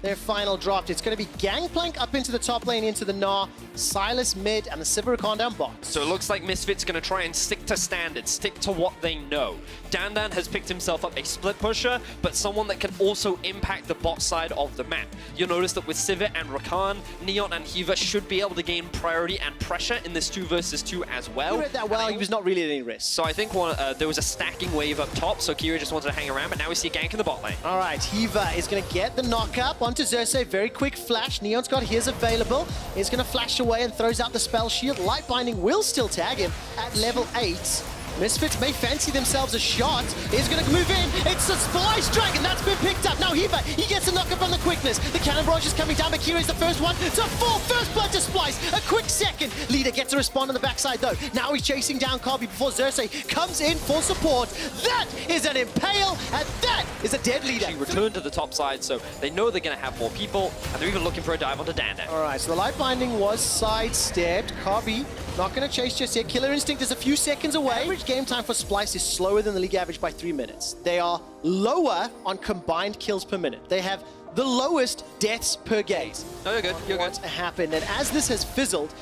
Their final draft. It's going to be Gangplank up into the top lane, into the Gnar, Silas mid, and the Sivirakan down bottom. So it looks like Misfit's going to try and stick to standards, stick to what they know. Dan has picked himself up a split pusher, but someone that can also impact the bot side of the map. You'll notice that with Sivir and Rakan, Neon and Hiva should be able to gain priority and pressure in this 2 versus 2 as well. He read that well, he was not really at any risk. So I think there was a stacking wave up top, so Kira just wanted to hang around, but now we see a gank in the bot lane. All right, Hiva is going to get the knock up onto Xerxes. Very quick flash. Neon's got his available. He's going to flash away and throws out the spell shield. Light Binding will still tag him at level 8. Misfits may fancy themselves a shot. He's going to move in. It's the Splice Dragon that's been picked up. Now Hiva, he gets a knock up on the quickness. The Cannon Barrage is coming down, but Kira's the first one to fall. First blood to Splice. A quick second. Leader gets a respond on the backside though. Now he's chasing down Kobe before Xerxes comes in for support. That is an Impale, and that is a dead Leader. She returned to the top side, so they know they're going to have more people, and they're even looking for a dive onto Dan. All right, so the Light Binding was sidestepped. Kobe not going to chase just yet. Killer Instinct is a few seconds away. Average game time for Splice is slower than the league average by 3 minutes. They are lower on combined kills per minute. They have the lowest deaths per game. No, you're good. You're good. What's happened? And as this has fizzled,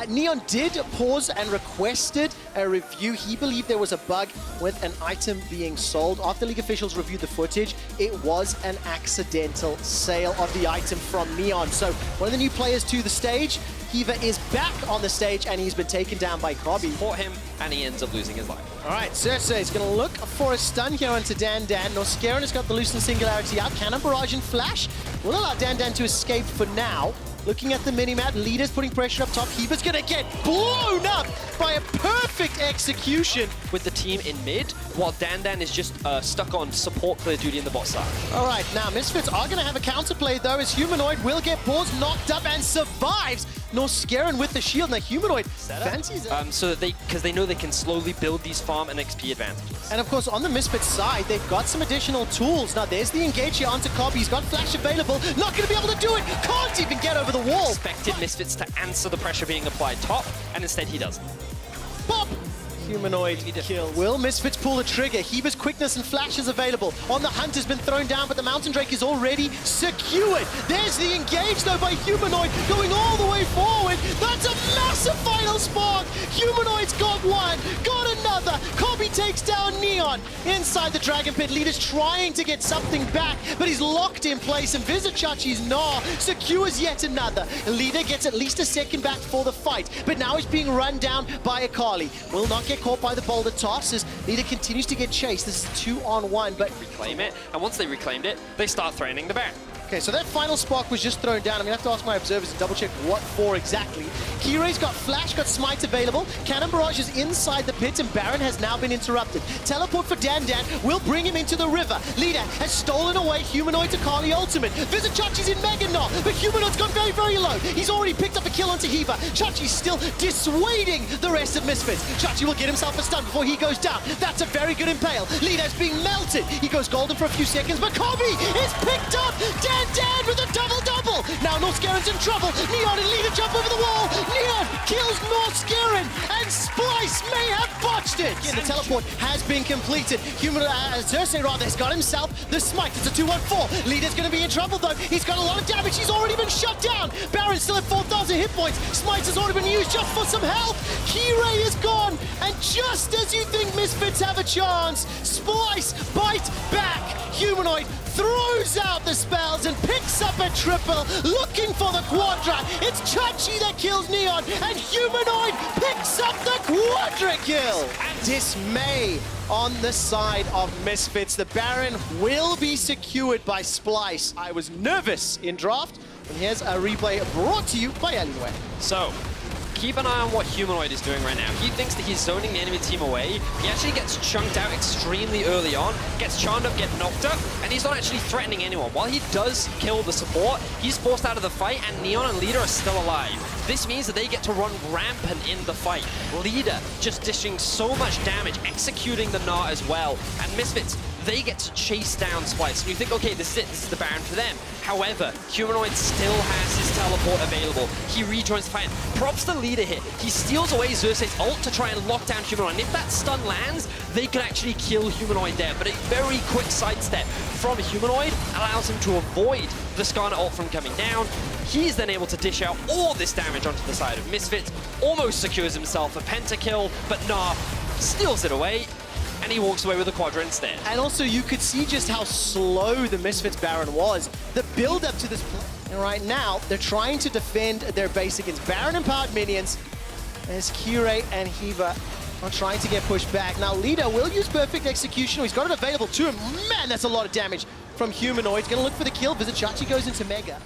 Neon did pause and requested a review. He believed there was a bug with an item being sold. After league officials reviewed the footage, it was an accidental sale of the item from Neon. So one of the new players to the stage, Hiva is back on the stage, and he's been taken down by Kobe. Fought him, and he ends up losing his life. All right, Xerxes is going to look for a stun here onto Dan. Norscaron has got the Loosen Singularity out. Cannon Barrage and Flash will allow Dan to escape for now. Looking at the minimap, Leader's putting pressure up top. Hiva's going to get blown up by a perfect execution. With the team in mid, while Dan is just stuck on support player duty in the bot side. All right, now Misfits are going to have a counterplay though, as Humanoid will get paused, knocked up, and survives. Norscaron with the shield. Now Humanoid fancies it. So that because they know they can slowly build these farm and XP advantages. And of course, on the Misfits side, they've got some additional tools. Now there's the engage here onto Kobe. He's got Flash available. Not going to be able to do it. Can't even get over the wall. Expected Misfits to answer the pressure being applied top, and instead he doesn't. Pop! Humanoid kill. Will Misfits pull the trigger? Hiva's quickness and flash is available. On the hunt has been thrown down, but the Mountain Drake is already secured. There's the engage though by Humanoid going all the way forward. That's a massive final spark. Humanoid's got one, got another. Kobe takes down Neon inside the Dragon Pit. Leader's trying to get something back, but he's locked in place, and Vizichachi's Gnar secures yet another. Leader gets at least a second back for the fight, but now he's being run down by Akali. Will not get caught by the boulder toss as Leader continues to get chased. This is 2-on-1, but reclaim it, and once they reclaimed it, they start threatening the Baron. Okay, so that final spark was just thrown down. I'm gonna have to ask my observers to double check what for exactly. Kirai's got Flash, got Smite available. Cannon Barrage is inside the pit, and Baron has now been interrupted. Teleport for Dan will bring him into the river. Leader has stolen away Humanoid's Akali ultimate. Vizichachi's in Mega Gnar, but Humanoid's gone very, very low. He's already picked up a kill onto Hiva. Chachi's still dissuading the rest of Misfits. Chachi will get himself a stun before he goes down. That's a very good impale. Leader's being melted. He goes golden for a few seconds, but Kobe is picked up. Dan with a double-double. Now Norscaron's in trouble. Neon and Leader jump over the wall. Neon kills Norscaron, and Splice may have botched it. Again, the teleport has been completed. Xerxes rather has got himself the smite. It's a 2-1-4. Leader's going to be in trouble though. He's got a lot of damage. He's already been shut down. Baron's still at 4,000 hit points. Smite has already been used just for some health. Kirei is gone, and just as you think Misfits have a chance, Splice bite back. Humanoid throws out the spells and picks up a triple, looking for the quadra. It's Chachi that kills Neon, and Humanoid picks up the quadra kill. Dismay on the side of Misfits. The Baron will be secured by Splice. I was nervous in draft, and here's a replay brought to you by Alienware. So, keep an eye on what Humanoid is doing right now. He thinks that he's zoning the enemy team away. He actually gets chunked out extremely early on, gets charmed up, get knocked up, and he's not actually threatening anyone. While he does kill the support, he's forced out of the fight, and Neon and Leader are still alive. This means that they get to run rampant in the fight. Leader just dishing so much damage, executing the Gnar as well. And Misfits, they get to chase down Splice. And you think, okay, this is it, this is the Baron for them. However, Humanoid still has his teleport available. He rejoins the fight. Props the leader here. He steals away Xerxes' ult to try and lock down Humanoid. And if that stun lands, they can actually kill Humanoid there. But a very quick sidestep from Humanoid allows him to avoid the Skarner ult from coming down. He's then able to dish out all this damage onto the side of Misfits. Almost secures himself a pentakill, but nah, steals it away. And he walks away with a Quadra instead. And also, you could see just how slow the Misfits Baron was. The build-up to this play. And right now, they're trying to defend their base against Baron-empowered minions. As Kirei and Hiva are trying to get pushed back. Now, Lida will use perfect execution. He's got it available to him. Man, that's a lot of damage from Humanoid. He's going to look for the kill. Vizichachi goes into Mega.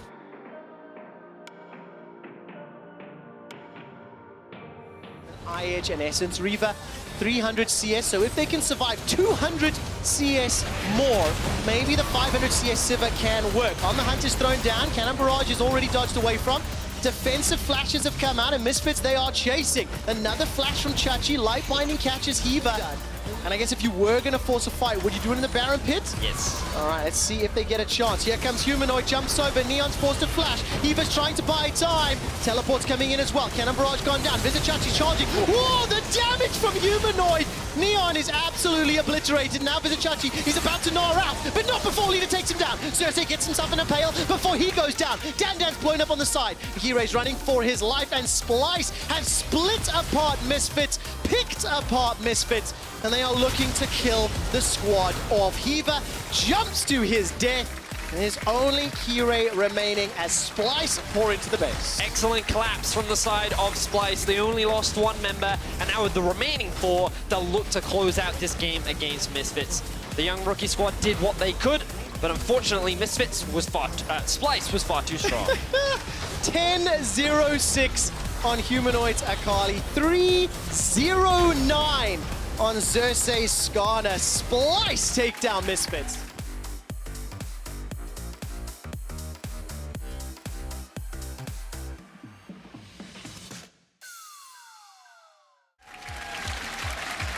IH and Essence Reaver, 300 CS, so if they can survive 200 CS more, maybe the 500 CS Sivir can work. On the Hunt is thrown down, Cannon Barrage is already dodged away from. Defensive flashes have come out, and Misfits, they are chasing. Another flash from Chachi, Light Binding catches Hiva. And I guess if you were going to force a fight, would you do it in the Baron pit? Yes. All right, let's see if they get a chance. Here comes Humanoid, jumps over, Neon's forced to flash. Hiva's trying to buy time. Teleport's coming in as well. Cannon Barrage gone down. Vizichachi charging. Whoa, the damage from Humanoid! Neon is absolutely obliterated. Now Vizichachi, he's about to gnaw out, but not before Lida takes him down. Cersei gets himself in a pail before he goes down. Dandan's blown up on the side. Hirai's running for his life, and Splice has split apart Misfits, picked apart Misfits, and they are looking to kill the squad of Hiva. Jumps to his death. And there's only Kirei remaining as Splice pour into the base. Excellent collapse from the side of Splice. They only lost one member, and now with the remaining four, they'll look to close out this game against Misfits. The young rookie squad did what they could, but unfortunately, Splice was far too strong. 10-0-6 on Humanoid's Akali. 3-0-9 on Xerxes Skarner. Splice take down Misfits.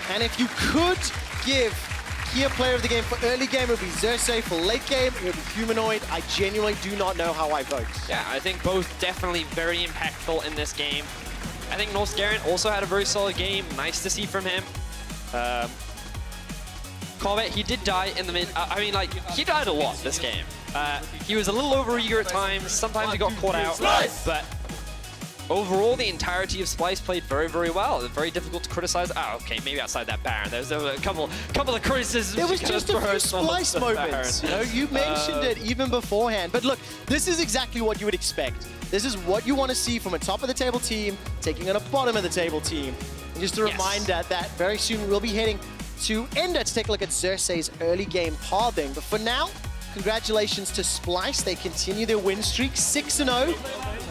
And if you could give Kia player of the game for early game, it would be Xerxes. For late game, it would be Humanoid. I genuinely do not know how I vote. Yeah, I think both definitely very impactful in this game. I think North Garen also had a very solid game. Nice to see from him. Corvette, he did die in the mid. I mean, like, he died a lot this game. He was a little overeager at times. Sometimes he got caught out. But overall, the entirety of Splice played very, very well. Very difficult to criticize. Oh, okay, maybe outside that Baron. There was a couple of criticisms. There was just a few Splice moments. You know, you mentioned it even beforehand. But look, this is exactly what you would expect. This is what you want to see from a top-of-the-table team taking on a bottom-of-the-table team. And just a reminder that very soon we'll be heading to Ender to take a look at Xerxes' early game pathing. But for now, congratulations to Splice. They continue their win streak, 6-0.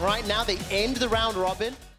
Right now, they end the round robin.